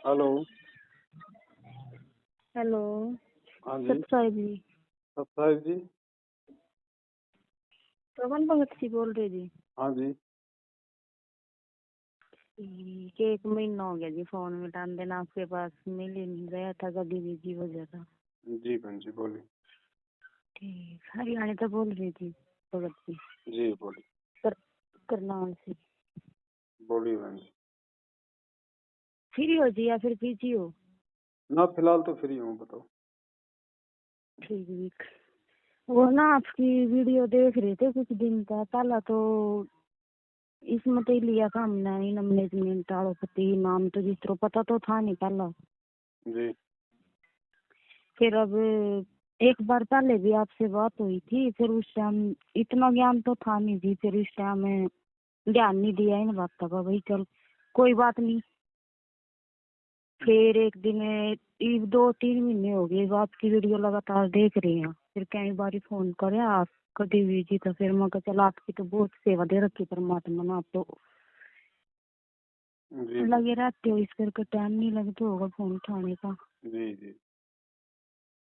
Hello. Hello. हाँ जी। सतसाई जी। सतसाई जी। पवन भगत जी बोल रहे जी। हाँ जी। ठीक, 1 महीना हो गया जी फोन मिटान देना आपके पास मिल ही नहीं रहा था, कभी बिजी हो जाता। जी बहन जी बोलिए। ठीक, हरियाणा तो बोल रही थी भगत जी। जी बोलिए। करनाल से। बोलिए बहन जी। फ्री हो जी या फिर बिजी हो? ना फिलहाल तो फ्री हूँ, बताओ। ठीक, वो ना आपकी वीडियो देख रहे थे कुछ दिन का पहला, तो इसमें तो लिया था हमने इन मैनेजमेंट आड़ोपति नाम, तो जिस तरह पता तो था नहीं पहला। जी। फिर अब एक बार पहले भी आपसे बात हुई थी, फिर उस टाइम इतना ज्ञान तो था नहीं जी, फिर उस टाइम में ध्यान नहीं दिया इन बातों का, भाई चल कोई बात नहीं। फिर एक दिन 2-3 महीने हो गए आपकी वीडियो लगातार देख रही हैं, फिर कई बार फोन करे आप कभी भी जी, तो फिर मैं चल आपकी तो बहुत सेवा दे रखी परमात्मा ने, आप तो जी लगे रहते हो, इस करके टाइम नहीं लगता होगा फोन उठाने का। जी जी।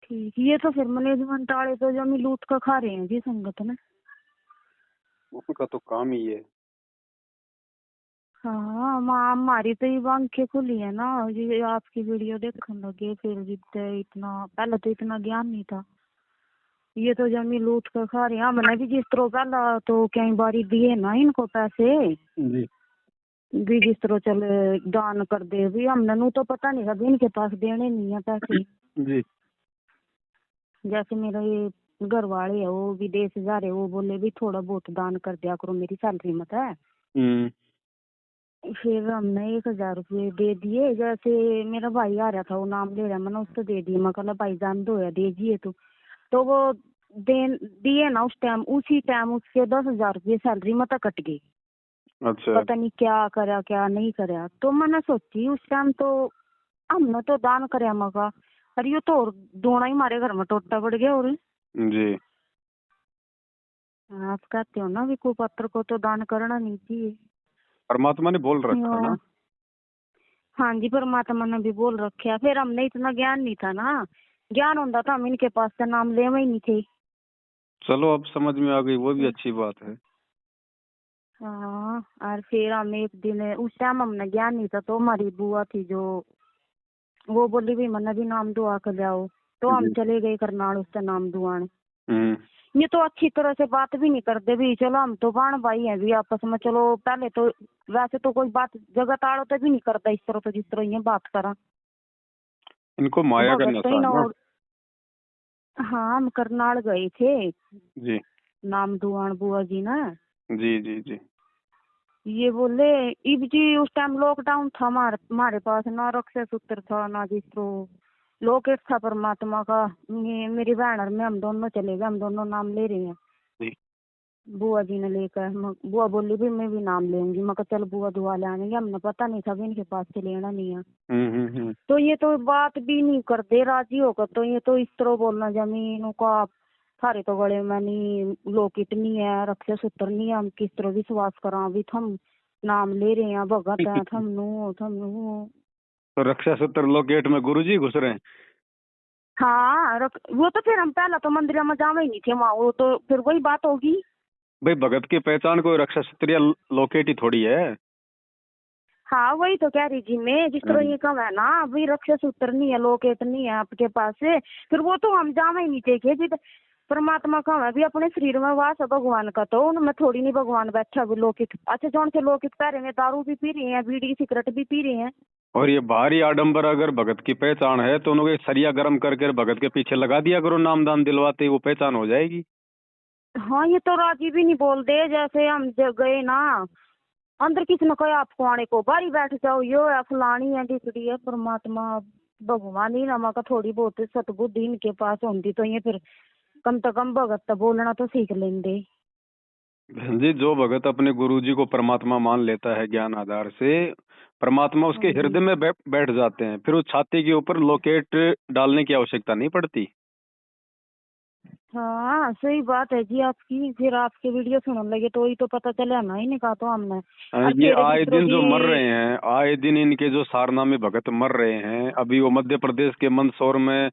ठीक, ये तो फिर मैनेजमेंट वाले तो जमी लूट का खा रहे हैं जी संगत में। उनका तो काम ही है। हाँ, हमारी तो ये आंखें खुली है ना, ये आपकी वीडियो देखने लगे, फिर जितने इतना पहले तो इतना ज्ञान नहीं था। ये तो जमी लूट कर खा रहे हैं, हमने भी जिस तरह पहला तो कई बारी दिए ना इनको पैसे जी भी, जिस तरह चले दान कर दे भी, हमने नू तो पता नहीं था भी इनके पास देने नहीं है पैसे। जी। जैसे मेरा ये घर वाले है वो विदेश जा रहे, वो बोले भी थोड़ा बहुत दान कर दिया करो, मेरी सैलरी मत है। फिर हमने 1,000 रुपये दे दिए, जैसे मेरा भाई आ रहा था वो नाम ले रहा, मैंने उसको दे दिए, मैं कहा भाई जान दो या दीजिए तो वो दे दिए ना, उस टाइम उसी टाइम उसके 10,000 रुपये सैलरी में तक कट गई। अच्छा। पता नहीं क्या करा क्या नहीं करा, तो मैंने सोची उस टाइम तो हमने तो दान करे, मगा अरे ये तो और दोना ही हमारे घर में टोटा पड़ गया। और जी। आप कहते हो ना भी कुपात्र को तो दान करना नहीं चाहिए। परमात्मा ने बोल रखा है ना। हाँ जी, परमात्मा ने भी बोल रखे। फिर हमने इतना ज्ञान नहीं था ना, ज्ञान होता तो हम इनके पास से नाम ले ही नहीं थे। चलो अब समझ में आ गई, वो भी अच्छी बात है। हाँ, और फिर हम एक दिन उस टाइम हमने ज्ञान नहीं था, तो हमारी बुआ थी जो वो बोली भी मैंने भी नाम दुआ कर जाओ, तो हम जी। चले गए करनाल उससे नाम दुआन। हम्म। ये तो अच्छी तरह से बात भी नहीं करते भी, चलो हम तो बाण भाई हैं भी आपस में, चलो पहले तो वैसे तो कोई बात जगत आड़ो तो भी नहीं करता इस तरह, तो जिस तरह ये बात करा इनको माया का भगत तो नशा ही है ना। ना। और हाँ, हम करनाल गए थे जी नाम दुआन बुआ जी ना। जी जी जी। ये बोले इब जी उस टाइम लॉकडाउन था, हमारे पास ना रक्षा सूत्र था ना जिस तरह लोकेट था परमात्मा का। ये मेरी बहन और मैं हम दोनों चले गए, हम दोनों नाम ले रहे हैं। जी। बुआ जी ने लेकर बुआ बोली भी मैं भी नाम लूंगी, मैं कहा चल बुआ दुआ ले आएंगे, हमने पता नहीं था भी इनके पास से लेना नहीं है। हम्म। तो ये तो बात भी नहीं करते राजी होकर, तो ये तो इस तरह बोलना जमीन का थारे तो बड़े में नहीं लोकेट नहीं है रक्षा सूत्र नहीं है, हम किस तरह विश्वास करा भी, थम नाम ले रहे हैं भगत है थमनू। तो रक्षा सूत्र लोकेट में गुरुजी घुस रहे हैं। हाँ, वो तो फिर हम पहला तो मंदिर में जावे ही नहीं थे वहाँ, वो तो फिर वही बात होगी। भाई भगत की पहचान कोई रक्षा सूत्र या लोकेट ही थोड़ी है। हाँ, वही तो कह रही जी मैं, जिस तरह ये कम है ना अभी रक्षा सूत्र नहीं है लोकेट नहीं है आपके पास से, फिर वो तो हम जावे ही नहीं थे जी। परमात्मा का है भी अपने शरीर में वास है भगवान का, तो उनमें थोड़ी नहीं भगवान बैठा भी लोकित। अच्छा, जौन से लोकित पी रहे हैं, दारू भी पी रहे हैं, बीड़ी सिगरेट भी पी रहे हैं। और ये भारी आडंबर अगर भगत की पहचान है तो उन्होंने सरिया गर्म करके भगत के पीछे लगा दिया करो, नामदान दिलवाते ही वो पहचान हो जाएगी। हाँ, ये तो राजी भी नहीं बोल दे, जैसे हम गए ना अंदर किसी ने कहा आपको आने को, बारी बैठ जाओ, यो है फलानी है ढिकड़ी है, परमात्मा भगवान ही नमा का थोड़ी बहुत सतबुद्धि इनके पास होती तो ये फिर कम से कम भगत तो बोलना तो सीख लेंगे। बहन जी, जो भगत अपने गुरु जी को परमात्मा मान लेता है ज्ञान आधार से, परमात्मा उसके हाँ हृदय जी। में बैठ जाते हैं, फिर उस छाती के ऊपर लोकेट डालने की आवश्यकता नहीं पड़ती। हाँ सही बात है जी आपकी। फिर आपके वीडियो सुनने लगे तो ही तो पता चला ना, ही नहीं कहा तो हमने। और ये फिर आए जिसरो दिन जो मर भी। रहे हैं, आए दिन इनके जो सारनामे भगत मर रहे हैं। अभी वो मध्य प्रदेश के मंदसौर में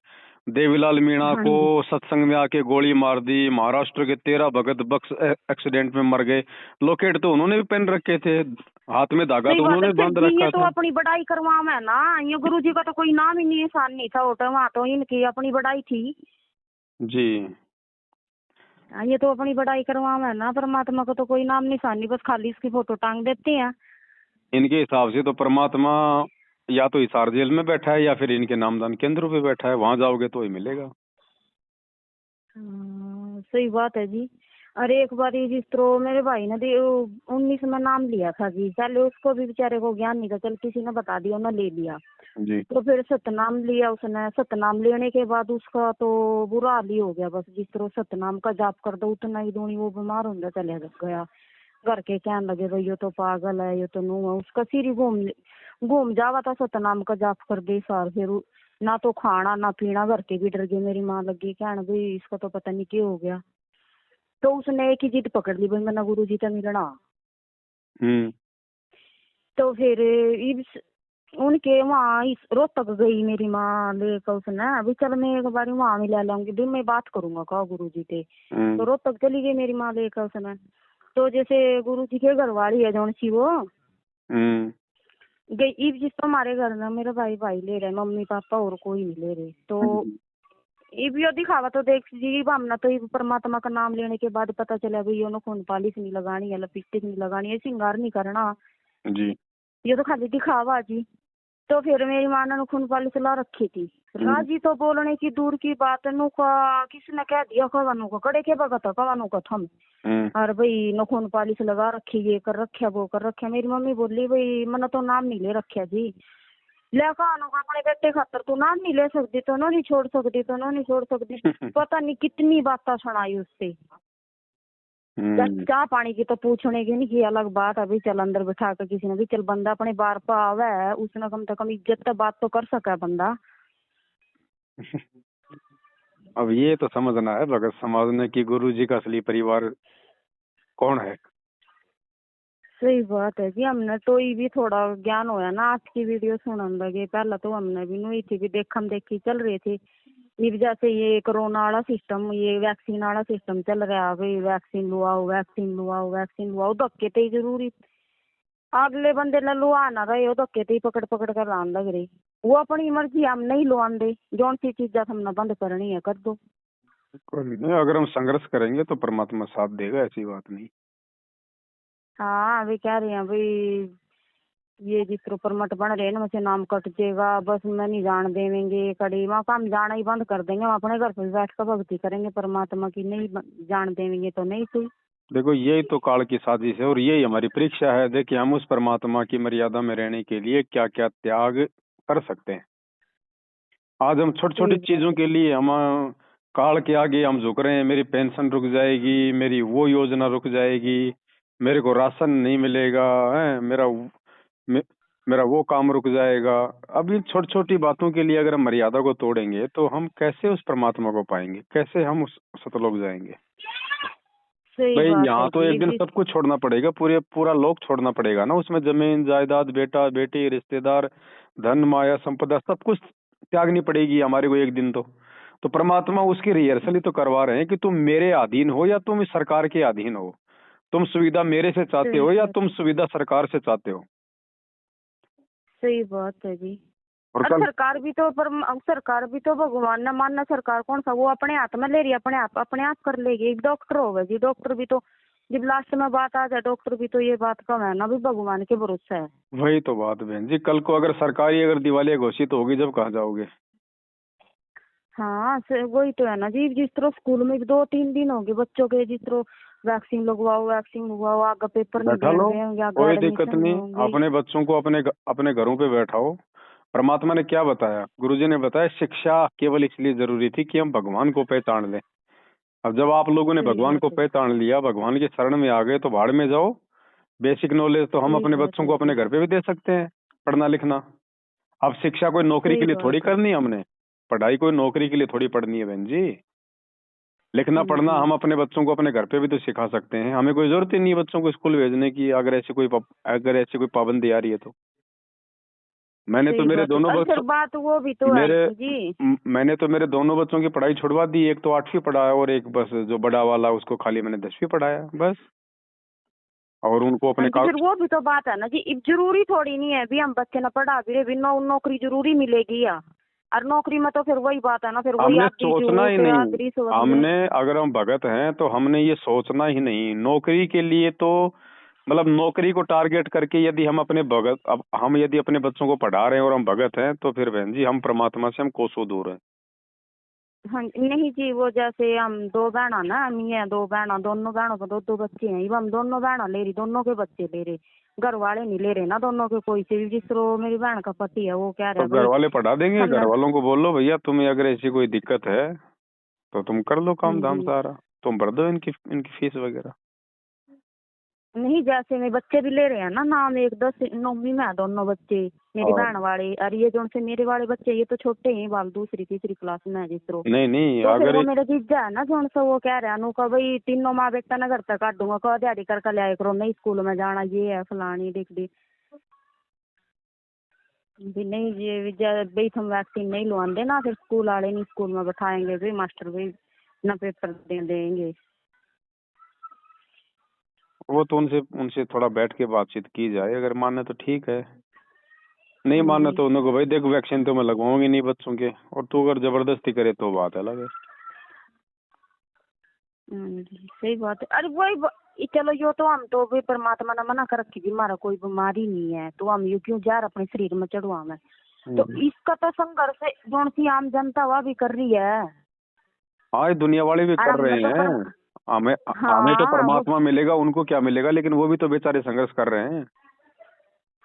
देवीलाल मीणा हाँ को जी। सत्संग में आके गोली मार दी। महाराष्ट्र के 13 भगत बक्स एक्सीडेंट में मर गए। लोकेट तो उन्होंने भी पहन रखे थे, हाथ में धागा सही तो बात है उन्होंने फिर बांध जी, ये रखा तो था। अपनी बड़ाई करवाम है ना। ये गुरु जी का तो कोई नाम ही नहीं, निशान नहीं था होटल, वहाँ तो इनकी अपनी बड़ाई थी। जी। हाँ, ये तो अपनी बड़ाई करवाम है ना। परमात्मा को तो कोई नाम निशान नहीं, बस खाली इसकी फोटो टांग देते हैं। इनके हिसाब से तो परमात्मा या तो हिसार जेल में बैठा है या फिर इनके नामदान केंद्र पे बैठा है। वहां जाओगे तो ही मिलेगा। सही बात है जी। अरे एक बार ये जिस तरह मेरे भाई ने 19 में नाम लिया था जी, पहले उसको भी बेचारे को ज्ञान नहीं था, चल किसी ने बता दिया, उन्होंने ले लिया। जी। तो फिर सतनाम लिया उसने। सतनाम लेने के बाद उसका तो बुरा हाल ही हो गया। बस जिस तरह सतनाम का जाप कर दो उतना ही दूनी वो बीमार होता चला गया। घर के कहने लगे भाई ये तो पागल है, ये तो नू है। उसका सिर ही घूम जावा था सतनाम का जाप कर दे सार। फिर ना तो खाना ना पीना, घर के भी डर गए। मेरी माँ लगी कहने भाई इसका तो पता नहीं क्या हो गया। तो उसने एक ही जिद पकड़ ली, भाई मैंने गुरु जी से मिलना। हम्म। तो फिर उनके वहाँ रोहतक गई मेरी माँ लेकर। उसने अभी चल मैं एक बार वहाँ मिला लाऊंगी, भी मैं बात करूंगा कहा गुरु जी से। तो हम्म। रोहतक चली गई मेरी माँ लेकर उसने। तो जैसे गुरु जी के घर वाली है जौन सी वो हम्म। गई। इब जिस तो हमारे घर में मेरा भाई भाई ले रहे, मम्मी पापा और कोई नहीं ले रहे। तो जी। इब यो दिखावा तो देख जी हमने तो इब परमात्मा का नाम लेने के बाद पता चला भाई यो खून पालिश नहीं लगानी है, लिपस्टिक नहीं लगानी है, श्रृंगार नहीं करना, जी। ये तो खाली दिखावा जी। तो फिर मेरी माँ ने खून पालिश ला रखी थी। राजी तो बोलने की दूर की बात, नु का किसने कह दिया कवानू को कड़े के भगत कवानू को थम। हम्म। और भाई नखून पालिश लगा रखी, ये कर रखा वो कर रखा। मेरी मम्मी बोली भाई मैंने तो नाम नहीं ले रखा जी। ले कानू का अपने बेटे खातर तू नाम नहीं ले सकती, तो नहीं छोड़ सकती, तो नहीं छोड़ सकती। पता नहीं कितनी बातें सुनाई उससे। हम्म। चाह पानी की तो पूछने की नहीं की अलग बात। अभी चल अंदर बिठा कर किसी ने भी चल बंदा अपने बार पर आवे है, उसने कम से कम इज्जत तो बात तो कर सका बंदा। अब ये तो समझना है भगत समाज ने कि गुरु जी का असली परिवार कौन है। सही बात है जी। हमने तो ये भी थोड़ा ज्ञान होया ना, आपकी वीडियो सुनने लगे। पहले तो हमने भी नहीं थी, भी देखम देखी चल रहे थे। ये जैसे ये कोरोना वाला सिस्टम, ये वैक्सीन वाला सिस्टम चल रहा है, भाई vaccine luau vaccine luau vaccine luau. धक्के तो ही जरूरी अगले बंदे ने लुआ ना रहे हो, धक्के तो ही पकड़ पकड़ कर लान लग रही। वो अपनी मर्जी हम नहीं लुआन दे, जौन सी चीजा हमने बंद करनी है कर दो। कोई नहीं, अगर हम संघर्ष करेंगे तो परमात्मा साथ देगा, ऐसी बात नहीं। हाँ अभी कह रहे हैं भाई ये जिस तरह परमट बन रहे ना मुझे नाम कट जाएगा, बस मैं नहीं जान देवेंगे कड़ी वहाँ का, हम जाना ही बंद कर देंगे। हम अपने घर पर बैठ कर भक्ति करेंगे परमात्मा की, नहीं जान देवेंगे तो नहीं सही। देखो यही तो काल की साजिश है और यही हमारी परीक्षा है। देखिए हम उस परमात्मा की मर्यादा में रहने के लिए क्या क्या त्याग कर सकते हैं। आज हम छोटी छोटी सही चीजों बात है। के लिए हम काल के आगे हम झुक रहे हैं। मेरी पेंशन रुक जाएगी, मेरी वो योजना रुक जाएगी, मेरे को राशन नहीं मिलेगा है, मे, मेरा वो काम रुक जाएगा। अब इन छोटी छोटी बातों के लिए अगर हम मर्यादा को तोड़ेंगे तो हम कैसे उस परमात्मा को पाएंगे, कैसे हम उस सतलोक जाएंगे। सही भाई बात यहाँ है तो एक जी दिन जिस। सब कुछ छोड़ना पड़ेगा, पूरा लोक छोड़ना पड़ेगा ना। उसमें जमीन जायदाद, बेटा बेटी, रिश्तेदार, धन माया संपदा, सब कुछ त्यागनी पड़ेगी हमारे को एक दिन तो परमात्मा उसकी रिहर्सल ही तो करवा रहे हैं कि तुम मेरे अधीन हो या तुम इस सरकार के अधीन हो। तुम सुविधा मेरे से चाहते सही हो या बात तुम है। सुविधा सरकार से चाहते हो। सही बात है जी। और और कल सरकार भी तो भगवान ने मानना। सरकार कौन सा वो अपने हाथ में ले रही है, अपने आप कर लेगी। एक डॉक्टर होगा जी, डॉक्टर भी तो जब लास्ट में बात आ जाए, डॉक्टर भी तो ये बात कम है ना भी भगवान के भरोसे है। वही तो बात बहन जी, कल को अगर सरकारी अगर दिवालिया घोषित होगी जब कहाँ जाओगे। हाँ वही तो है ना जी। जिस तरह स्कूल में भी 2-3 दिन हो गए बच्चों के, जिस तरह वैक्सीन लगवाओ आगे पेपर नहीं बैठा देने लो, देंगे, आगे कोई दिक्कत एडमिशन नहीं नहीं। होंगे। अपने बच्चों को अपने घरों पे बैठाओ। परमात्मा ने क्या बताया, गुरुजी ने बताया शिक्षा केवल इसलिए जरूरी थी कि हम भगवान को पहचान लें। अब जब आप लोगों ने सही भगवान को बात है। पहचान लिया, भगवान की शरण में आ गए, तो भाड़ में जाओ। बेसिक नॉलेज तो हम सही अपने बात बच्चों है को जी। अपने घर पे भी दे सकते हैं, पढ़ना लिखना। अब शिक्षा कोई नौकरी के सही लिए थोड़ी बात है। करनी है हमने, पढ़ाई कोई नौकरी के लिए थोड़ी पढ़नी है बहन जी। लिखना पढ़ना हम अपने बच्चों को अपने घर पे भी तो सिखा सकते हैं, हमें कोई जरूरत ही नहीं है बच्चों को स्कूल भेजने की, अगर ऐसी कोई पाबंदी आ रही है तो। मैंने तो सही मेरे बात है। दोनों अरे फिर बच्चों बात वो भी तो है मेरे ना जी। मैंने तो मेरे दोनों बच्चों की पढ़ाई छुड़वा दी, एक तो 8वीं पढ़ा है और एक बस जो बड़ा वाला उसको खाली मैंने 10वीं पढ़ाया बस। और उनको हाँ अपने जी, फिर वो भी तो बात है ना जी, अब जरूरी थोड़ी नहीं है भी हम बच्चे ना पढ़ा भी रहे भी नौकरी जरूरी मिलेगी या, और नौकरी में तो फिर वही बात है ना, फिर वही हमने आदरी सोचना ही झूठ नहीं, आदरी समझ। हमने अगर हम भगत हैं तो हमने ये सोचना ही नहीं नौकरी के लिए तो, मतलब नौकरी को टारगेट करके यदि हम अपने भगत, अब हम यदि अपने बच्चों को पढ़ा रहे हैं और हम भगत हैं तो फिर बहन जी हम परमात्मा से हम कोसों दूर हैं। हाँ नहीं जी, वो जैसे हम दो बहना ना, हम ये हैं दो बहना, दोनों बहनों को दो दो बच्चे हैं, हम दोनों बहना ले रही, दोनों के बच्चे ले रहे, घर वाले नहीं ले रहे ना दोनों के कोई से भी। जिस तरह मेरी बहन का पति है वो कह रहा तो है घर भाई वाले पढ़ा देंगे, घर हमने। वालों को बोलो भैया तुम्हें अगर ऐसी कोई दिक्कत है तो तुम कर लो हाँ काम धाम जी। सारा, तुम भर दो इनकी इनकी फीस वगैरह। नहीं जैसे मेरे बच्चे भी ले रहे हैं ना नाम, एक 10 9वीं में है दोनों बच्चे मेरी और बहन वाले, और ये जो से मेरे वाले बच्चे ये तो छोटे हैं, बाल दूसरी तीसरी क्लास में है जिस तरह। नहीं नहीं तो फिर अगर वो मेरा जीजा है ना जो से वो कह रहे हैं अनु का भाई तीनों माँ बेटा ना घर तक काट दूंगा, कह दिहाड़ी कर लिया करो, नहीं स्कूल में जाना, ये है फलानी डिगडी भी नहीं, ये भाई तुम वैक्सीन नहीं लवाते ना फिर स्कूल वाले नहीं स्कूल में बैठाएंगे भाई, मास्टर भाई ना पेपर दे देंगे। वो तो उनसे उनसे थोड़ा बैठ के बातचीत की जाए, अगर माने तो ठीक है, नहीं हाँ मानना जी। तो उनको भाई देख वैक्सीन तो मैं लगवाऊंगी नहीं बच्चों के, और तू अगर जबरदस्ती करे तो बात अलग है। सही बात है। अरे वही चलो यो तो हम तो भी परमात्मा ने मना कर रखी भी हमारा कोई बीमारी नहीं है तो हम यू क्यों जहर अपने शरीर में चढ़वा में। तो इसका तो संघर्ष जो सी आम जनता वह भी कर रही है। हाँ ये दुनिया वाले भी और कर हमने रहे तो हैं। हमें हमें तो हाँ वो परमात्मा मिलेगा, उनको क्या मिलेगा, लेकिन वो भी तो बेचारे संघर्ष कर रहे हैं।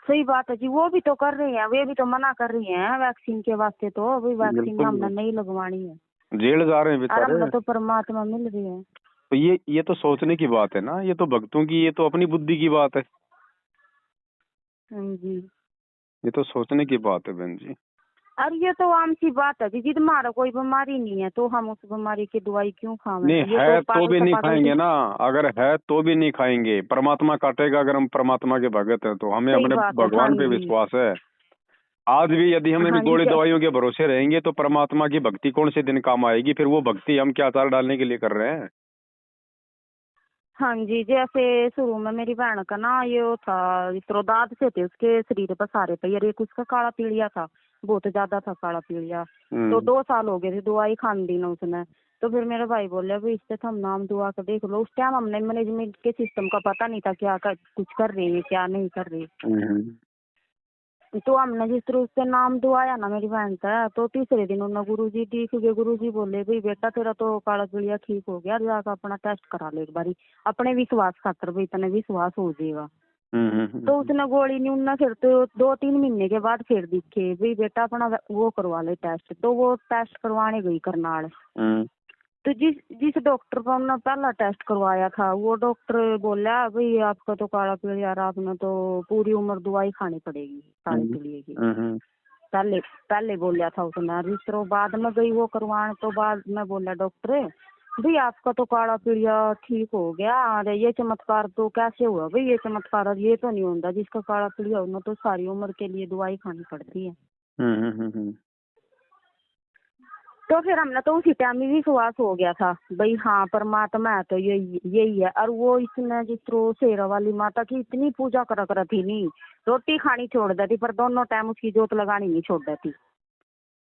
सही बात है जी, वो भी तो कर रही हैं, वे भी तो मना कर रही हैं वैक्सीन के वास्ते, तो अभी वैक्सीन बिल्कुल हमने नहीं लगवानी है जेल जा रहे हैं और बेचारे। हमने तो परमात्मा मिल रही है। तो ये तो सोचने की बात है ना, ये तो भक्तों की, ये तो अपनी बुद्धि की बात है, हाँ जी। ये तो सोचने की बात है बहन जी। और ये तो आम सी बात है जी, जिद हमारा कोई बीमारी नहीं है तो हम उस बीमारी की दवाई क्यों खावें, नहीं ये तो है तो पागल भी से नहीं पागल की। खाएंगे ना, अगर है तो भी नहीं खाएंगे, परमात्मा काटेगा, अगर हम परमात्मा के भगत हैं तो हमें सही अपने बात है। हाँ भगवान पे जी। विश्वास है। आज भी यदि हम इन हाँ जी गोली दवाइयों के भरोसे रहेंगे तो परमात्मा की भक्ति कौन से दिन काम आएगी, फिर वो भक्ति हम क्या अचार डालने के लिए कर रहे हैं। हाँ जी, जैसे शुरू में मेरी बहन का ना ये वो था, इस तरह दांत से थे उसके शरीर पर सारे पे, यार एक उसका काला पीलिया था, बहुत ज्यादा था काला पीलिया। तो 2 साल हो गए थे दवाई खान दी ना उसने। तो फिर मेरा भाई बोले भाई इससे तो हम नाम दुआ कर देख लो, उस टाइम हमने मैनेजमेंट के सिस्टम का पता नहीं था क्या कुछ कर रही है क्या नहीं कर रही। तो हमने जिस तरह उससे नाम दुआया ना मेरी बहन का, तो तीसरे दिन उन्होंने गुरुजी ठीक हुए, गुरुजी बोले भाई बेटा तेरा तो काला पीलिया ठीक हो गया, जाकर अपना टेस्ट करा ले एक बारी, अपने विश्वास खातर भाई तने विश्वास हो जाएगा। तो उसने गोली नहीं, उन्ना फिर तो 2-3 महीने के बाद फिर दिखे भाई बेटा अपना वो करवा ले टेस्ट, तो वो टेस्ट करवाने गई करनाल। तो जिस जिस डॉक्टर पर उन्होंने पहला टेस्ट करवाया था वो डॉक्टर बोला भाई आपका तो काला पीलिया, आपने तो पूरी उम्र दवाई खानी पड़ेगी काले पीलिए की। पहले पहले बोला था उसने, जिस तरह बाद में गई वो करवाने तो बाद में बोला डॉक्टर भाई आपका तो काला पीलिया ठीक हो गया, अरे ये चमत्कार तो कैसे हुआ भाई, ये चमत्कार ये तो नहीं होता, जिसका काला पीलिया होना तो सारी उम्र के लिए दवाई खानी पड़ती है। तो फिर हमने तो उसी टाइम में विश्वास हो गया था भाई हाँ परमात्मा है तो यही है। और वो इसने जिस तरह शेरा वाली माता की इतनी पूजा करा थी, नहीं रोटी खानी छोड़ देती पर दोनों टाइम उसकी जोत लगानी नहीं छोड़ देती।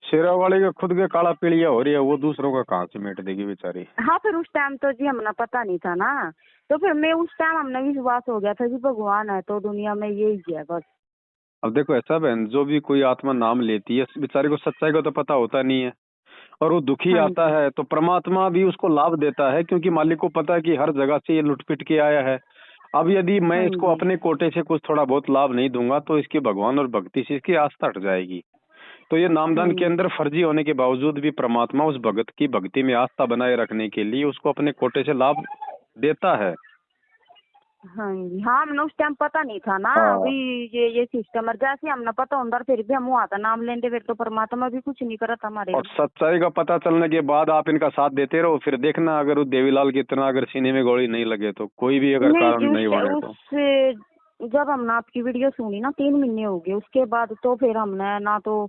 शेरा वाले का खुद के काला पीलिया हो रही है, वो दूसरों का कहाँ से मेट देगी बेचारी। हाँ फिर उस टाइम तो जी हमने पता नहीं था ना, तो फिर मैं उस टाइम हमने विश्वास हो गया था जी भगवान है तो दुनिया में यही है बस। अब देखो ऐसा बहन, जो भी कोई आत्मा नाम लेती है बेचारे को सच्चाई का तो पता होता नहीं है, और वो दुखी हाँ आता जी। है तो परमात्मा भी उसको लाभ देता है, क्योंकि मालिक को पता है कि हर जगह से ये लुटपिट के आया है। अब यदि मैं हाँ इसको जी। अपने कोटे से कुछ थोड़ा बहुत लाभ नहीं दूंगा तो इसकी भगवान और भक्ति से इसकी आस्था हट जाएगी। तो ये हाँ नामदान के जी। अंदर फर्जी होने के बावजूद भी परमात्मा उस भगत की भक्ति में आस्था बनाए रखने के लिए उसको अपने कोटे से लाभ देता है। हाँ जी, हाँ हमने उस टाइम पता नहीं था ना हाँ। अभी ये सिस्टम, और जैसे हमने पता होता फिर भी हम वहाँ था नाम लेंगे, फिर तो परमात्मा भी कुछ नहीं करता हमारे और लिए। सच्चाई का पता चलने के बाद आप इनका साथ देते रहो, फिर देखना अगर उस देवीलाल की इतना अगर सीने में गोली नहीं लगे तो, कोई भी अगर नहीं जी, कारण नहीं बने तो। जब हमने आपकी वीडियो सुनी ना 3 महीने हो गए, उसके बाद तो फिर हमने ना तो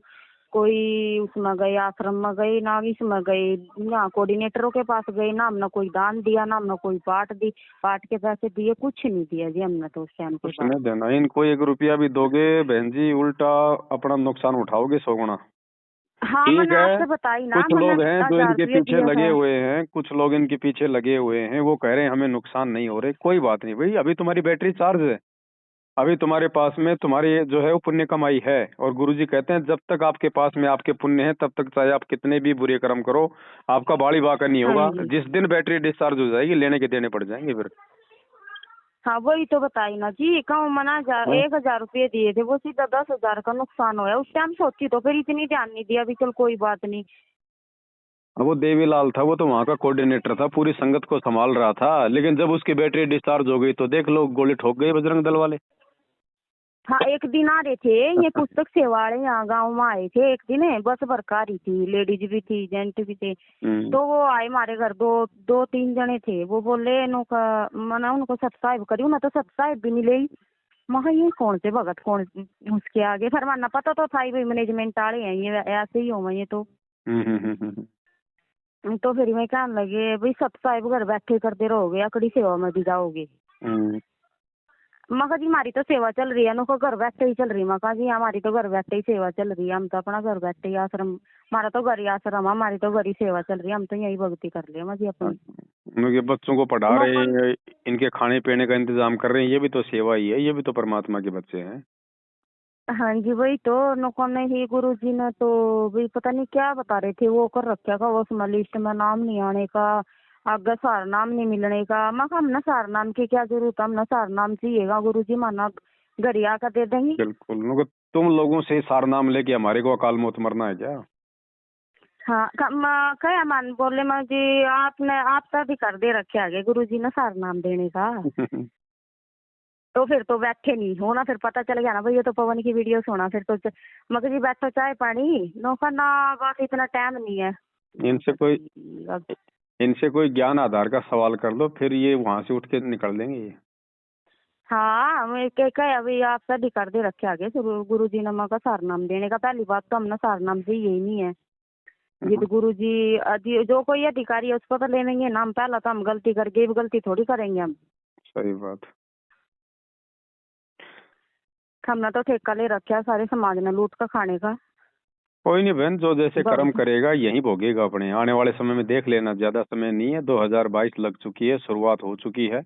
कोई उसमें गए, आश्रम में गए, ना इसमें गए, ना कोऑर्डिनेटरों के पास गए, ना हमने कोई दान दिया, ना हमने कोई पाठ के पैसे दिए, कुछ नहीं दिया जी हमने तो उस टाइम के कुछ बाद। नहीं देना, इनको 1 रुपया भी दोगे बहन जी, उल्टा अपना नुकसान उठाओगे 100 गुना। हाँ ठीक मैंने है, आपसे बताई ना, कुछ मैंने लोग हैं जो 1000 इनके रुपये पीछे दिया लगे है। हुए हैं, कुछ लोग इनके पीछे लगे हुए हैं, वो कह रहे हैं हमें नुकसान नहीं हो रहे, कोई बात नहीं भाई, अभी तुम्हारी बैटरी चार्ज है, अभी तुम्हारे पास में तुम्हारी जो है वो पुण्य कमाई है, और गुरुजी कहते हैं जब तक आपके पास में आपके पुण्य है तब तक चाहे आप कितने भी बुरे कर्म करो, आपका बाड़ी बाका नहीं हाँ होगा। जी, जिस दिन बैटरी डिस्चार्ज हो जाएगी लेने के देने पड़ जाएंगे फिर। हाँ वही तो बताई ना जी, कम मना 1000 रुपये दिए थे, वो सीधा 10,000 का नुकसान हुआ उस टाइम। सोची तो फिर इतनी ध्यान नहीं दिया, अभी चल कोई बात नहीं। वो देवीलाल था, वो तो वहाँ का कोऑर्डिनेटर था, पूरी संगत को संभाल रहा था, लेकिन जब उसकी बैटरी डिस्चार्ज हो गई तो देख लो गोली ठोक गई बजरंग दल वाले। हाँ एक दिन आ रहे थे ये पुस्तक सेवा वाले, यहाँ गाँव में आए थे एक दिन, बस भर आ रही थी, लेडीज भी थी जेंट भी थे। तो वो आए हमारे घर, दो दो तीन जने थे, वो बोले उनका मना उनको सब्सक्राइब करी ना, तो सब्सक्राइब भी नहीं ली। महा ये कौन से भगत कौन उसके आगे, फिर माना पता तो था ही भाई मैनेजमेंट वाले हैं ये, ऐसे ही हो ये तो। हम्म हम्म हम्म हम्म तो फिर मैं कहने लगे भाई सब्सक्राइब घर बैठे करते रहोगे, अकड़ी सेवा में भी जाओगे। हम्म। मका जी हमारी तो सेवा चल रही है, नुको घर बैठे ही चल रही। मका जी हमारी तो घर बैठे ही सेवा चल रही है, हम तो अपना घर बैठे ही आश्रम, हमारा तो घर ही आश्रम है, हमारी तो घर ही सेवा चल रही है, हम तो यही भक्ति कर रहे हैं जी अपनी। उनके बच्चों को पढ़ा रहे नौकन हैं, इनके खाने पीने का इंतजाम कर रहे हैं, ये भी तो सेवा ही है, ये भी तो परमात्मा के बच्चे हैं। हाँ जी वही तो, नौकन ने ही गुरु जी ने तो भी पता नहीं क्या बता रहे थे, वो कर रखा का उसमें लिस्ट में नाम नहीं आने का, आगे सार नाम नहीं मिलने का। मैं कहा हमने सार नाम की क्या जरूरत है, हमने सार नाम चाहिएगा गुरु जी, माना घर ही आकर दे देंगे। बिल्कुल, उनको तुम लोगों से सार नाम लेके हमारे को अकाल मौत मरना है क्या? हाँ क्या मान बोले मैं जी, आपने आप तो अधिकार दे रखे आगे गुरु जी ने सार नाम देने का। तो फिर तो बैठे नहीं हो ना, फिर पता चल गया ना भाई ये तो पवन की वीडियो सुना, फिर तो मगर जी बैठो चाय पानी नौका ना, बस इतना टाइम नहीं है। इनसे कोई अब इनसे कोई ज्ञान आधार का सवाल कर लो, फिर ये वहां से उठ के निकल देंगे ये। हाँ मैं क्या अभी आपसे अधिकार दे रखे आगे गुरु जी ने मगर सार नाम देने का। पहली बात तो हमने सार नाम से यही नहीं है जी, तो गुरु जी जो कोई अधिकारी है उसको तो ले लेंगे नाम, पहला तो हम गलती करके भी गलती थोड़ी करेंगे हम। सही बात। हमने तो ठेका ले रखा है सारे समाज ने लूट का खाने का। कोई नहीं बहन, जो जैसे कर्म भगत करेगा यही भोगेगा अपने आने वाले समय में, देख लेना, ज्यादा समय नहीं है, 2022 लग चुकी है, शुरुआत हो चुकी है।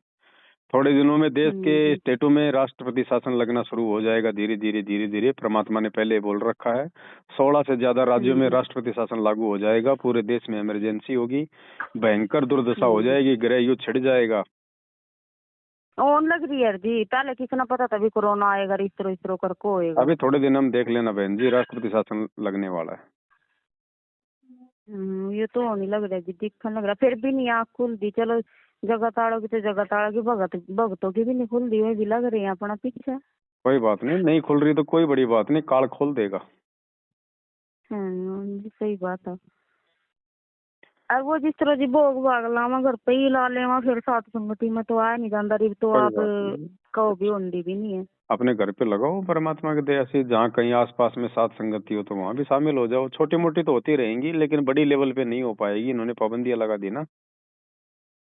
थोड़े दिनों में देश के जी स्टेटों में राष्ट्रपति शासन लगना शुरू हो जाएगा, धीरे धीरे धीरे धीरे, परमात्मा ने पहले बोल रखा है। 16 से ज्यादा राज्यों में जी राष्ट्रपति शासन लागू हो जाएगा, पूरे देश में इमरजेंसी होगी, भयंकर दुर्दशा हो जी जाएगी, गृह युद्ध छिड़ जाएगा। ओन लग रही है जी, पहले किसी ने पता था भी कोरोना आएगा, इस तरह करके होएगा। अभी थोड़े दिन हम देख लेना बहन जी, राष्ट्रपति शासन लगने वाला है। ये तो होने लग रहा है जी, दिखने लग रहा है, फिर भी नहीं आँख खुलती। चलो जगह ताड़ों की तो जगह ताड़ों की, भगतों की भी नहीं खुलती, वही भी लग रही है अपना पीछे। कोई बात नहीं, नहीं खुल रही तो कोई बड़ी बात नहीं, काल खोल देगा। सही बात है। अब वो जिस तरह जी भोग भाग लावा घर पे ही ला लेवा, फिर साथ संगति में तो आया नहीं जाता रिब तो कोई आप बात नहीं, कहो भी होंदी भी नहीं है। अपने घर पे लगाओ, परमात्मा की दया से जहाँ कहीं आसपास में साथ संगति हो तो वहां भी शामिल हो जाओ। छोटी मोटी तो होती रहेंगी, लेकिन बड़ी लेवल पे नहीं हो पाएगी, इन्होंने पाबंदियां लगा दी ना।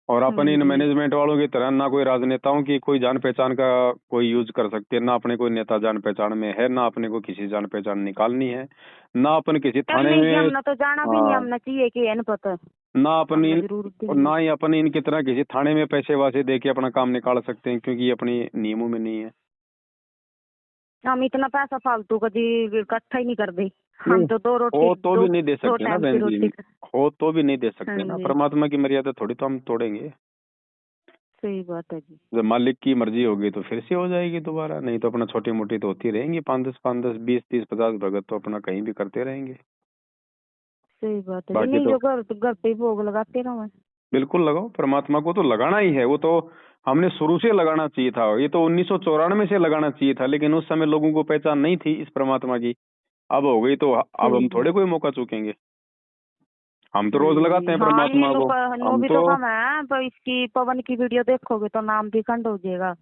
और अपन इन जी मैनेजमेंट वालों की तरह ना कोई राजनेताओं की कोई जान पहचान का कोई यूज कर सकते हैं, ना अपने कोई नेता जान पहचान में है, ना अपने को किसी जान पहचान निकालनी है, ना अपन किसी चल थाने नहीं जी, में। हमने तो जाना भी नहीं, हाँ, हमने चाहिए कि है न पता, ना अपनी, हमने जरूरत भी और नहीं। ना ही अपन इनकी तरह किसी थाने में पैसे वैसे दे के अपना काम निकाल सकते हैं, क्योंकि ये अपनी नियमों में नहीं है। हम इतना पैसा फालतू का जी इकट्ठा ही नहीं कर दे, हम नहीं, तो दो रोटी हो तो दो भी नहीं दे दो सकते ना टाइम की बहन जी, रोटी हो तो भी नहीं दे हाँ सकते ना, जी परमात्मा की मर्यादा थोड़ी तो हम तोड़ेंगे। सही बात है जी, जब मालिक की मर्जी होगी तो फिर से हो जाएगी दोबारा, नहीं तो अपना छोटी मोटी तो होती रहेंगी, 5-10 20 30 50 भगत तो अपना कहीं भी करते रहेंगे। सही बात है जी। बाकी नहीं तो जो घर पे ही भोग लगाते रहो। बिल्कुल लगाओ, परमात्मा को तो लगाना ही है। वो तो हमने शुरू से लगाना चाहिए था। ये तो 1994 से लगाना चाहिए था, लेकिन उस समय लोगों को पहचान नहीं थी इस परमात्मा की। अब हो गई तो अब सही हम बात। थोड़े कोई मौका चूकेंगे। हम तो हाँ रोज लगाते जी, हैं हाँ ये परमात्मा लो को। नो हम भी तो तो कम है, पर इसकी पवन की वीडियो देखोगे तो नाम भी खंड हो जाएगा।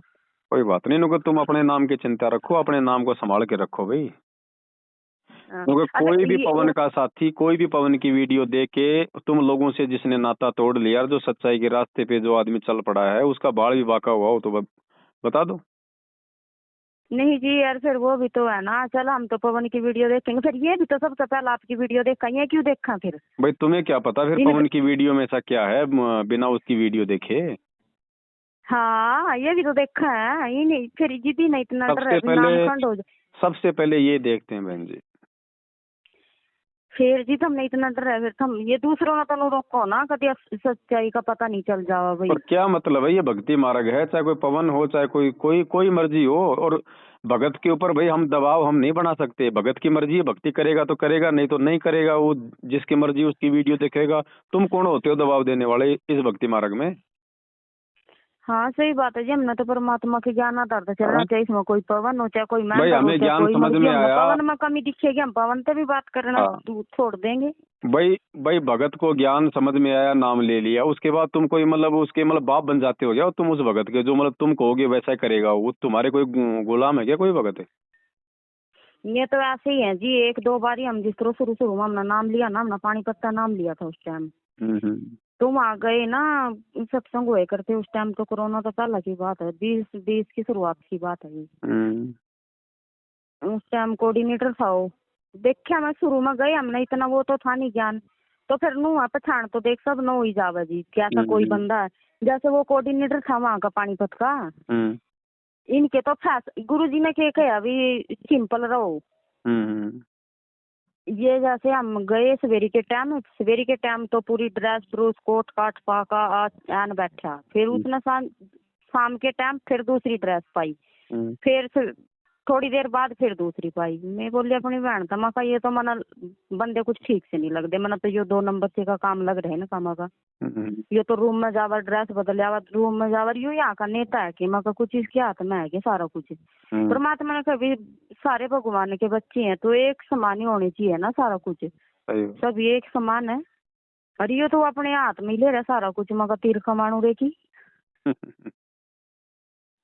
कोई बात नहीं, नुको तुम अपने नाम की चिंता रखो, अपने नाम को संभाल के रखो भाई। हाँ, क्योंकि अच्छा कोई भी ये पवन का साथी, कोई भी पवन की वीडियो देख के तुम लोगों से जिसने नाता तोड़ लिया, जो सच्चाई के रास्ते पे जो आदमी चल पड़ा है, उसका बाल भी बांका हुआ हो तो बता दो। नहीं जी यार, फिर वो भी तो है ना। चल हम तो पवन की वीडियो देखेंगे, फिर ये भी तो सबसे पहले आपकी वीडियो देखा, ये क्यों देखा फिर? भाई तुम्हें क्या पता फिर इन पवन की वीडियो में ऐसा क्या है बिना उसकी वीडियो देखे। हाँ ये भी तो देखा है ही नहीं, फिर जिदी नहीं इतना डर सबसे है भी पहले नाम खंड हो जाए। सबसे पहले ये देखते हैं बहन जी। फिर जी तुमने इतना डर है, फिर तुम ये दूसरों में तो रोको ना, कभी सच्चाई का पता नहीं चल जावा भाई। पर क्या मतलब है, ये भक्ति मार्ग है, चाहे कोई पवन हो, चाहे कोई कोई कोई मर्जी हो। और भगत के ऊपर भाई हम दबाव हम नहीं बना सकते। भगत की मर्जी है, भक्ति करेगा तो करेगा, नहीं तो नहीं करेगा। वो जिसकी मर्जी उसकी वीडियो देखेगा। तुम कौन होते हो दबाव देने वाले इस भक्ति मार्ग में? हाँ सही बात है जी, हमने तो परमात्मा के ज्ञान आधार से चलना हाँ? चाहिए, इसमें कोई पवन हो चाहे कोई भाई मेंढर हो हमें चाहे ज्ञान कोई समझ मर्जी, में हमने आया। पवन में कमी दिखेगी हम पवन से भी बात करना हाँ, छोड़ देंगे। भाई भाई भगत को ज्ञान समझ में आया, नाम ले लिया, उसके बाद तुम कोई मतलब उसके मतलब बाप बन जाते हो क्या? तुम उस भगत के जो मतलब तुम कहोगे वैसा ही करेगा वो? तुम्हारे कोई गुलाम है क्या कोई भगत है? ये तो ऐसे ही है जी, एक दो बार ही हम जिस तरह शुरू शुरू में हमने नाम लिया ना, हमने पानीपत का नाम लिया था उस टाइम। हम्म। तुम आ गए ना, सत्संग हुए करते उस टाइम, तो कोरोना तो पहले की बात है, 2020 की शुरुआत की बात है ये। हम्म। उस टाइम कोऑर्डिनेटर था वो। देखा मैं शुरू में गए, हमने इतना वो तो था नहीं ज्ञान, तो फिर नू पछाण तो देख सब नो ही जावा जी, कैसा कोई हम्म। बंदा है। जैसे वो कोऑर्डिनेटर था वहाँ का पानीपत का, हम्म। इनके तो गुरु जी ने क्या कहा अभी सिंपल रहो। हम्म। ये जैसे हम गए सवेरे के टाइम तो पूरी ड्रेस ब्रूस कोट काट पाका आन बैठा, फिर उसने शाम के टाइम फिर दूसरी ड्रेस पाई, फिर थोड़ी देर बाद फिर दूसरी पाई। मैं बोली अपनी बहन था, मका ये तो मना बंदे कुछ ठीक से नहीं लगते, मना तो ये 2 नंबर से का काम लग रहे है ना कामा का। ये तो रूम में जावर ड्रेस बदल जावा, रूम में जावर यू यहाँ का नेता है कि मका कुछ इसके हाथ में है कि सारा कुछ। परमात्मा ने कभी सारे भगवान के बच्चे हैं तो एक समान ही होने चाहिए ना सारा कुछ, सब एक समान है। और ये तो अपने हाथ में ही ले रहा सारा कुछ, मगर तीर कमाणू रेखी।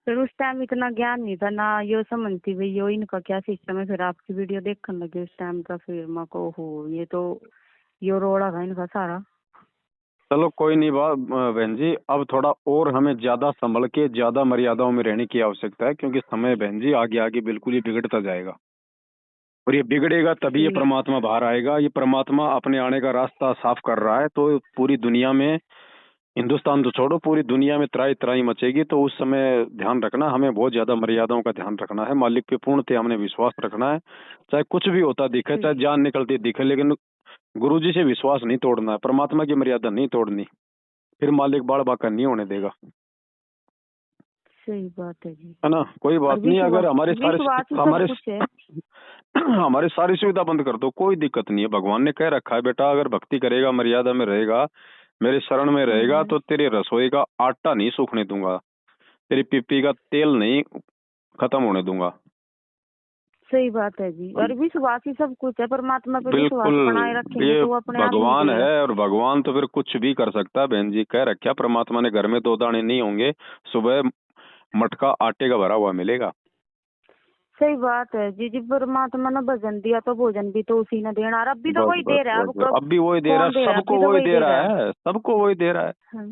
फिर उस टाइम इतना ज्ञान नहीं था ना, यो समझती भाई यो इनका क्या सिस्टम है। फिर आपकी वीडियो देखने लगे उस टाइम का, फिर मैं को हो ये तो यो रोड़ा था इनका सारा। चलो कोई नहीं बात बहन जी, अब थोड़ा और हमें ज्यादा संभल के ज्यादा मर्यादाओं में रहने की आवश्यकता है, क्योंकि समय बहन जी आगे आगे बिल्कुल ही बिगड़ता जाएगा। और ये बिगड़ेगा तभी ये ठीक। परमात्मा बाहर आएगा। ये परमात्मा अपने आने का रास्ता साफ कर रहा है, तो पूरी दुनिया में, हिंदुस्तान तो छोड़ो, पूरी दुनिया में त्राही त्राही मचेगी। तो उस समय ध्यान रखना, हमें बहुत ज्यादा मर्यादाओं का ध्यान रखना है। मालिक पे पूर्णतः हमने विश्वास रखना है, चाहे कुछ भी होता दिखे, चाहे जान निकलती दिखे, लेकिन गुरुजी से विश्वास नहीं तोड़ना है, परमात्मा की मर्यादा नहीं तोड़नी। फिर मालिक बाड़ बाका नहीं होने देगा। सही बात है जी। है ना? कोई और बात नहीं, अगर विश्वास ही सब कुछ है। हमारी सारी सुविधा बंद कर दो, कोई दिक्कत नहीं है। भगवान ने कह रखा है बेटा, अगर भक्ति करेगा, मर्यादा में रहेगा, मेरे शरण में रहेगा, तो तेरे रसोई का आटा नहीं सूखने दूंगा, तेरी पिप्पी का तेल नहीं खत्म होने दूंगा। सही बात है जी, और विश्वास ही सब कुछ है। परमात्मा पे विश्वास बिल्कुल, बनाए रखेंगे ये तो वो अपने आप मिल भगवान जाएगा। है, और भगवान तो फिर कुछ भी कर सकता है बहन जी। कह रखा परमात्मा ने, घर में 2 दाने नहीं होंगे, सुबह मटका आटे का भरा हुआ मिलेगा। सही बात है जी। जी परमात्मा ने भजन दिया तो भोजन भी तो उसी ने देना, और अब भी तो बस वही बस दे रहा है। बस, अब भी वही दे रहा कौन है, दे रहा है? सबको अभी तो वही वही दे दे रहा रहा है। है, सबको वही दे रहा है। हाँ।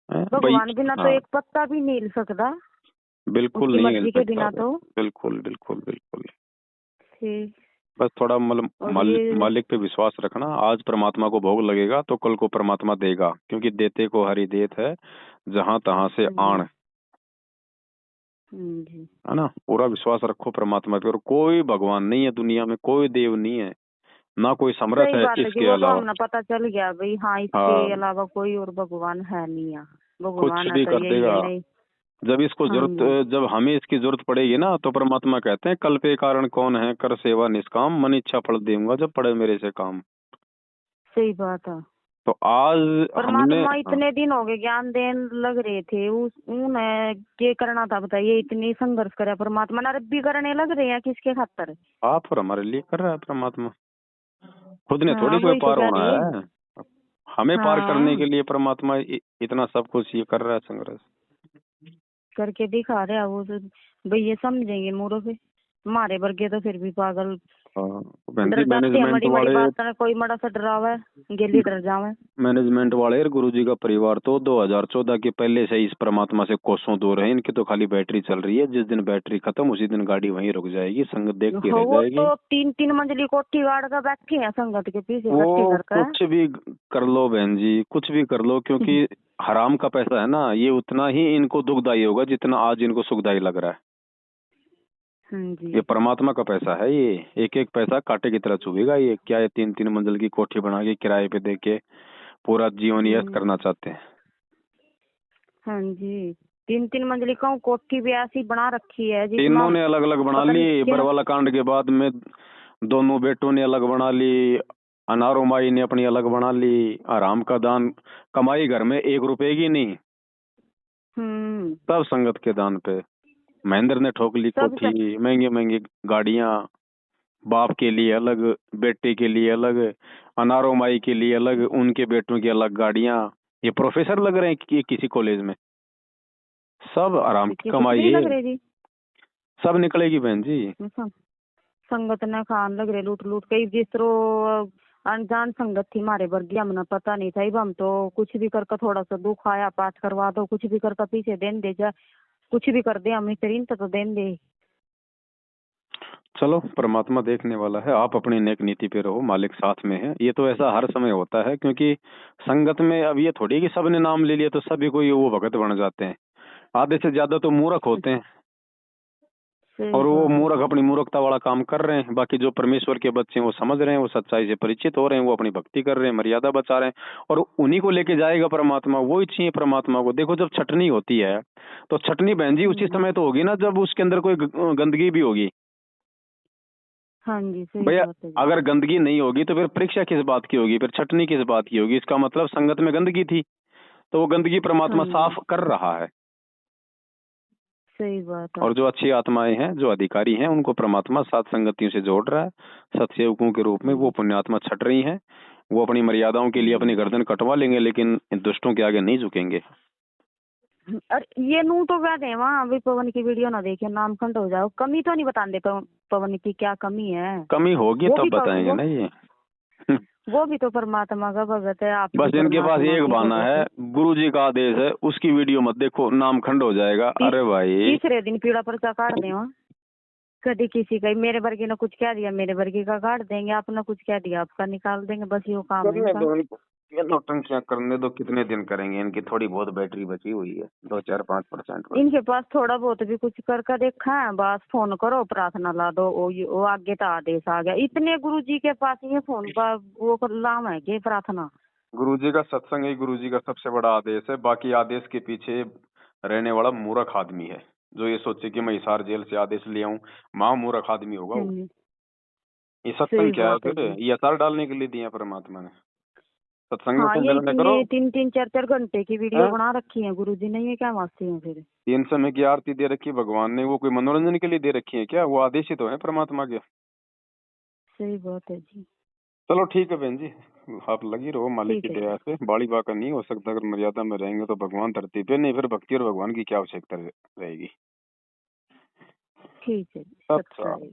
भाई भगवान बिना तो हाँ, एक पत्ता भी नहीं हिल सकता, बिल्कुल उसकी नहीं मिल मर्जी के सकता। बिना तो। बिल्कुल बिल्कुल बिल्कुल। ठीक। बस थोड़ा मतलब और ये मालिक पे विश्वास रखना। आज परमात्मा को भोग लगेगा तो कल को परमात्मा देगा, क्योंकि देते को हरि देत है, जहां तहां से आण। जी। है ना? पूरा विश्वास रखो परमात्मा पे। और कोई भगवान नहीं है दुनिया में, कोई देव नहीं है, ना कोई समर्थ सही है बात है जी, इसके वो तो अलावा। हमने पता चल गया भाई। हाँ, इसके हाँ, अलावा कोई और भगवान है नहीं है। कुछ भगवान है भी तो कर यही है देगा। नहीं। जब इसको हाँ जी। जरूरत, जब हमें इसकी जरूरत पड़ेगी ना, तो परमात्मा कहते हैं, कल पे कारण कौन है, कर सेवा निष्काम, मन इच्छा फल दूंगा, जब पड़े मेरे से काम। सही बात है। तो आज हमने परमात्मा इतने दिन हो गए ज्ञान देन लग रहे थे, उस उन्हें क्या करना था बताइए? इतनी संघर्ष करे परमात्मा ना, रब्बी करने लग रहे हैं किसके खातर? आप और हमारे लिए कर रहा है परमात्मा, खुद ने हाँ थोड़ी कोई वही तो पार कह होना रही है। है। हमें पार करने हाँ के लिए परमात्मा इतना सब कुछ ये कर रहा है संघर्ष। करके दिखा रहे हैं वो तो, भाई ये समझेंगे मूर्ख, हमारे वर्गे तो फिर भी पागल हाँ, बहन डर जी जाते हैं, मैनेजमेंट बड़ी बड़ी वाले बात ना कोई मड़ा सा डरावे गेली डर जावे। मैनेजमेंट वाले और गुरुजी का परिवार तो 2014 के पहले से ही इस परमात्मा से कोसों दूर है। इनकी तो खाली बैटरी चल रही है, जिस दिन बैटरी खत्म उसी दिन गाड़ी वहीं रुक जाएगी, संगत देखती हो रह वो जाएगी। तो 3-3 मंजिली कोठी गाड़ कर बैठे हैं संगत के पीछे इकट्ठे वो करके। कुछ भी कर लो बहन जी, कुछ भी कर लो, क्योंकि हराम का पैसा है ना, ये उतना ही इनको दुखदाई होगा जितना आज इनको सुखदाई लग रहा है। जी ये परमात्मा का पैसा है, ये एक एक पैसा कांटे की तरह चुभेगा। ये क्या है, 3-3 मंजिल की कोठी बना के किराए पे दे के पूरा जीवन यश करना चाहते हैं। हाँ जी 3-3 मंजिली का कोठी भी ऐसी बना रखी है जिसमें तीनों ने अलग अलग बना पता नहीं ली, क्या। बरवाला कांड के बाद में दोनों बेटों ने अलग बना ली, अनारो माई ने अपनी अलग बना ली। आराम का दान कमाई घर में 1 रुपए की नहीं, सब संगत के दान पे। महेंद्र ने ठोक ली सब कोठी, महंगी महंगी गाड़ियां, बाप के लिए अलग, बेटे के लिए अलग, अनारो माई के लिए अलग, उनके बेटों की अलग गाड़ियां। ये प्रोफेसर लग रहे हैं किसी कॉलेज में, सब आराम की कुछ भी कमाई नहीं है, लग रही जी। सब निकलेगी बहन जी। संगत ने खान लग रहे लूट लूट के, जिस तरह अनजान संगत थी हमारे वर्गीय, हमने पता नहीं था। हम तो कुछ भी करके थोड़ा सा दुख आया पाठ करवा दो, कुछ भी करके पीछे देन दे जा, कुछ भी कर दे हम इतरीन तो देन दे। चलो परमात्मा देखने वाला है, आप अपनी नेक नीति पे रहो, मालिक साथ में है। ये तो ऐसा हर समय होता है, क्योंकि संगत में अब ये थोड़ी कि सबने नाम ले लिया तो सभी कोई वो भगत बन जाते हैं। आधे से ज्यादा तो मूर्ख होते हैं, और वो मूर्ख अपनी मूर्खता वाला काम कर रहे हैं। बाकी जो परमेश्वर के बच्चे हैं वो समझ रहे हैं, वो सच्चाई से परिचित हो रहे हैं, वो अपनी भक्ति कर रहे हैं, मर्यादा बचा रहे हैं, और उन्हीं को लेके जाएगा परमात्मा। वो ही चाहिए परमात्मा को। देखो जब छटनी होती है तो छटनी बहन जी उसी समय तो होगी ना जब उसके अंदर कोई गंदगी भी होगी। हाँ जी सही भैया बात है जी। अगर गंदगी नहीं होगी तो फिर परीक्षा किस बात की होगी, फिर छटनी किस बात की होगी? इसका मतलब संगत में गंदगी थी, तो वो गंदगी परमात्मा साफ कर रहा है। सही बात है। और जो अच्छी आत्माएं हैं, जो अधिकारी हैं, उनको परमात्मा सात संगतियों से जोड़ रहा है। सत्सेवकों के रूप में वो पुण्यात्मा छट रही हैं। वो अपनी मर्यादाओं के लिए अपनी गर्दन कटवा लेंगे, लेकिन इन दुष्टों के आगे नहीं झुकेंगे। अरे ये नू तो कह दे वहाँ अभी पवन की वीडियो ना देखे नाम खंड हो जाओ, कमी तो नहीं बताते पवन की क्या कमी है? कमी होगी तब बताएंगे ना ये। वो भी तो परमात्मा का भगत है, आप बस इनके पास एक बहाना है, गुरुजी का आदेश है, उसकी वीडियो मत देखो, नाम खंड हो जाएगा। अरे भाई तीसरे दिन पीड़ा पर्चा काट दे वहाँ। कभी किसी का मेरे वर्गी ने कुछ कह दिया, मेरे वर्गी का काट देंगे, आपने कुछ कह दिया आपका निकाल देंगे, बस ये काम है इनका। ये नौटंकियां करने दो, कितने दिन करेंगे? इनकी थोड़ी बहुत बैटरी बची हुई है, 2-4-5%। इनके पास थोड़ा बहुत भी कुछ करके देखा है, बस फोन करो प्रार्थना ला दो, वो आगे तो आदेश आ गया। इतने गुरुजी के पास ये फोन का वो लाम है कि प्रार्थना। गुरुजी का सत्संग ही गुरुजी का सबसे बड़ा आदेश है। बाकी आदेश के पीछे रहने वाला मूर्ख आदमी है, जो ये सोचे कि मैं हिसार जेल से आदेश ले आऊं, महा मूर्ख आदमी होगा वो। ये सत्संग क्या है फिर? ये अचार डालने के लिए दिया परमात्मा ने। सत्संग हाँ में ये निर्णय करो। 3-3 4-4 घंटे की वीडियो बना रखी है गुरुजी ने, ये क्या वास्ते हैं फिर? 3 समय की आरती दे रखी भगवान ने, वो कोई मनोरंजन के लिए दे रखी है क्या? वो आदेश ही तो है परमात्मा के। सही बात है जी। चलो ठीक है बहन जी, आप लगी रहो मालिक की ठीक है दया से। बाड़ी बाका नहीं हो सकता, अगर मर्यादा में रहेंगे तो भगवान धरती पे, नहीं फिर भक्ति और भगवान की क्या आवश्यकता रहेगी। ठीक है जी, अच्छा। सत्संग।